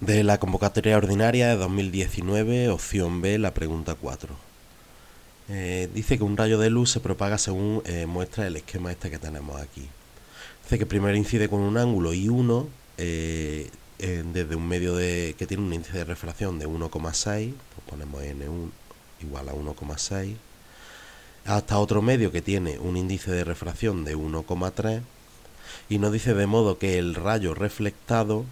De la convocatoria ordinaria de 2019, opción B, la pregunta 4. Dice que un rayo de luz se propaga según muestra el esquema este que tenemos aquí. Dice que primero incide con un ángulo I1 desde un medio que tiene un índice de refracción de 1,6, pues ponemos N1 igual a 1,6, hasta otro medio que tiene un índice de refracción de 1,3 y nos dice de modo que el rayo reflectado,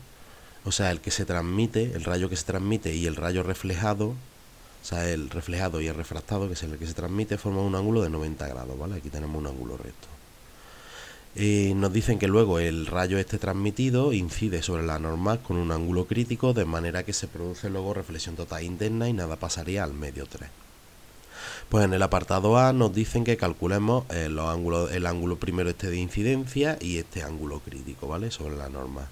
o sea, el que se transmite, el rayo que se transmite y el rayo reflejado, o sea, el reflejado y el refractado, que es el que se transmite, forman un ángulo de 90 grados, ¿vale? Aquí tenemos un ángulo recto. Nos dicen que luego el rayo este transmitido incide sobre la normal con un ángulo crítico, de manera que se produce luego reflexión total interna y nada pasaría al medio 3. Pues en el apartado A nos dicen que calculemos los ángulos, el ángulo primero este de incidencia y este ángulo crítico, ¿vale? Sobre la norma.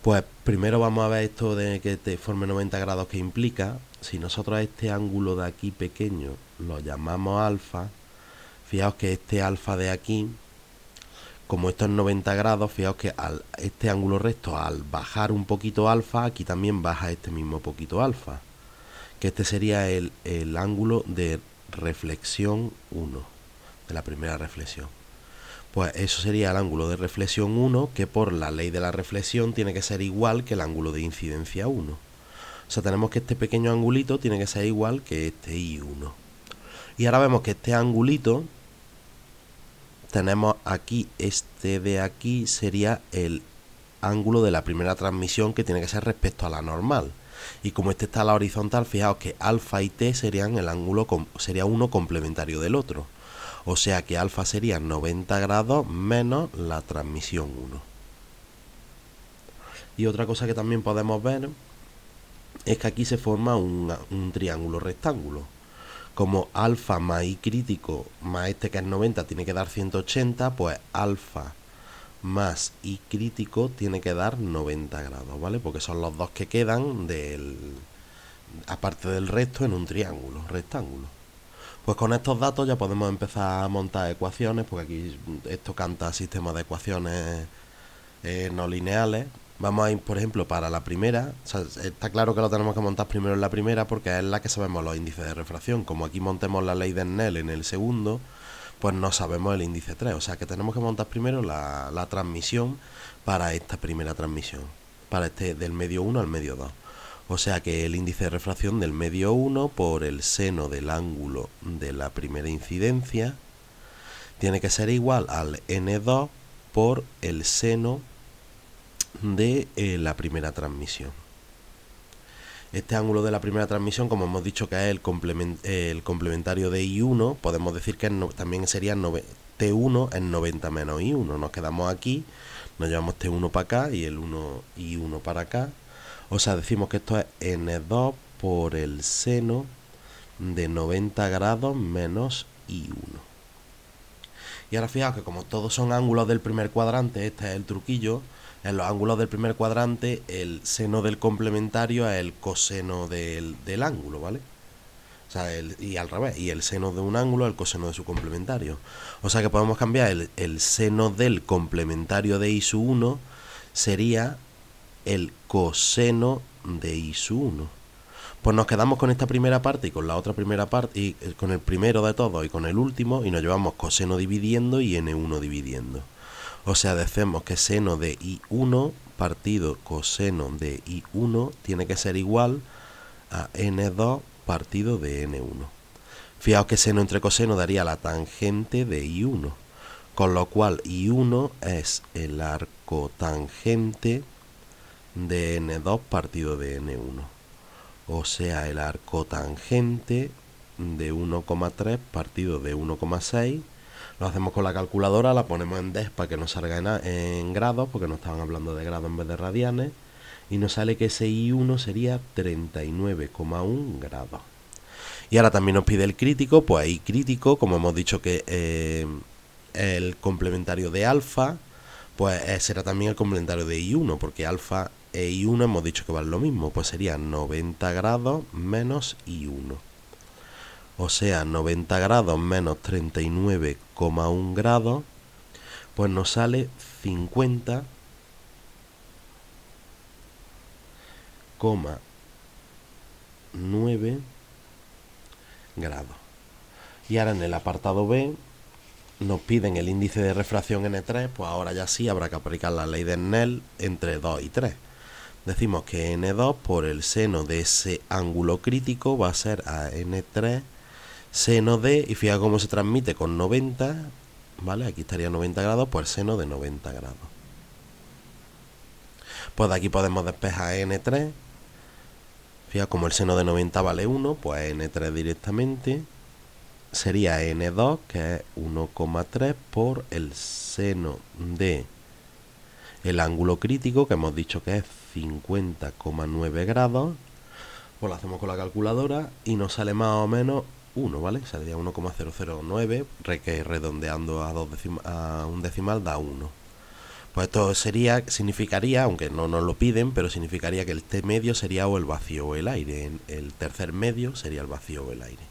Pues primero vamos a ver esto de que te forme 90 grados que implica. Si nosotros a este ángulo de aquí pequeño lo llamamos alfa, fijaos que este alfa de aquí, como esto es 90 grados, fijaos que este ángulo recto, al bajar un poquito alfa, aquí también baja este mismo poquito alfa, que este sería el ángulo de reflexión 1, de la primera reflexión. Pues eso sería el ángulo de reflexión 1, que por la ley de la reflexión tiene que ser igual que el ángulo de incidencia 1. O sea, tenemos que este pequeño angulito tiene que ser igual que este I1. Y ahora vemos que este angulito, tenemos aquí, este de aquí sería el ángulo de la primera transmisión, que tiene que ser respecto a la normal. Y como este está a la horizontal, fijaos que alfa y t serían el ángulo, sería uno complementario del otro. O sea que alfa sería 90 grados menos la transmisión 1. Y otra cosa que también podemos ver es que aquí se forma un triángulo rectángulo. Como alfa más i crítico más este que es 90 tiene que dar 180, pues alfa más i crítico tiene que dar 90 grados, ¿vale? Porque son los dos que quedan aparte del resto en un triángulo rectángulo. Pues con estos datos ya podemos empezar a montar ecuaciones, porque aquí esto canta sistemas de ecuaciones no lineales. Vamos a ir, por ejemplo, para la primera. O sea, está claro que lo tenemos que montar primero en la primera porque es la que sabemos los índices de refracción. Como aquí montemos la ley de Snell en el segundo, pues no sabemos el índice 3. O sea que tenemos que montar primero la transmisión para esta primera transmisión, para este del medio 1 al medio 2. O sea que el índice de refracción del medio 1 por el seno del ángulo de la primera incidencia tiene que ser igual al n2 por el seno de la primera transmisión. Este ángulo de la primera transmisión, como hemos dicho que es el complementario de I1, podemos decir que también sería T1 en 90 menos I1. Nos quedamos aquí, nos llevamos T1 para acá y el 1 I1 para acá. O sea, decimos que esto es N2 por el seno de 90 grados menos I1. Y ahora fijaos que como todos son ángulos del primer cuadrante, este es el truquillo. En los ángulos del primer cuadrante, el seno del complementario es el coseno del ángulo, ¿vale? O sea, y al revés, y el seno de un ángulo es el coseno de su complementario. O sea que podemos cambiar el seno del complementario de I sub 1 sería el coseno de I sub 1. Pues nos quedamos con esta primera parte y con la otra primera parte, y con el primero de todos y con el último, y nos llevamos coseno dividiendo y n1 dividiendo. O sea, decimos que seno de I1 partido coseno de I1 tiene que ser igual a n2 partido de n1. Fijaos que seno entre coseno daría la tangente de I1, con lo cual I1 es el arco tangente de n2 partido de n1. O sea, el arco tangente de 1,3 partido de 1,6. Lo hacemos con la calculadora, la ponemos en dez para que nos salga en grados, porque nos estaban hablando de grados en vez de radianes, y nos sale que ese I1 sería 39,1 grados. Y ahora también nos pide el crítico, pues ahí crítico, como hemos dicho que el complementario de alfa, pues será también el complementario de I1, porque alfa e I1 hemos dicho que van lo mismo, pues sería 90 grados menos I1. O sea, 90 grados menos 39,1 grados, pues nos sale 50 1,9 grados. Y ahora en el apartado B nos piden el índice de refracción N3, pues ahora ya sí habrá que aplicar la ley de Snell entre 2 y 3. Decimos que N2 por el seno de ese ángulo crítico va a ser a N3 seno de, y fíjate cómo se transmite con 90, ¿vale? Aquí estaría 90 grados, pues seno de 90 grados. Pues de aquí podemos despejar N3. Fíjate como el seno de 90 vale 1, pues N3 directamente sería N2, que es 1,3 por el seno de el ángulo crítico, que hemos dicho que es 50,9 grados. Pues lo hacemos con la calculadora y nos sale más o menos 1, ¿vale? Saldría 1,009, que redondeando a un decimal da 1. Pues esto significaría, aunque no nos lo piden, pero significaría que el T medio sería o el vacío o el aire. El tercer medio sería el vacío o el aire.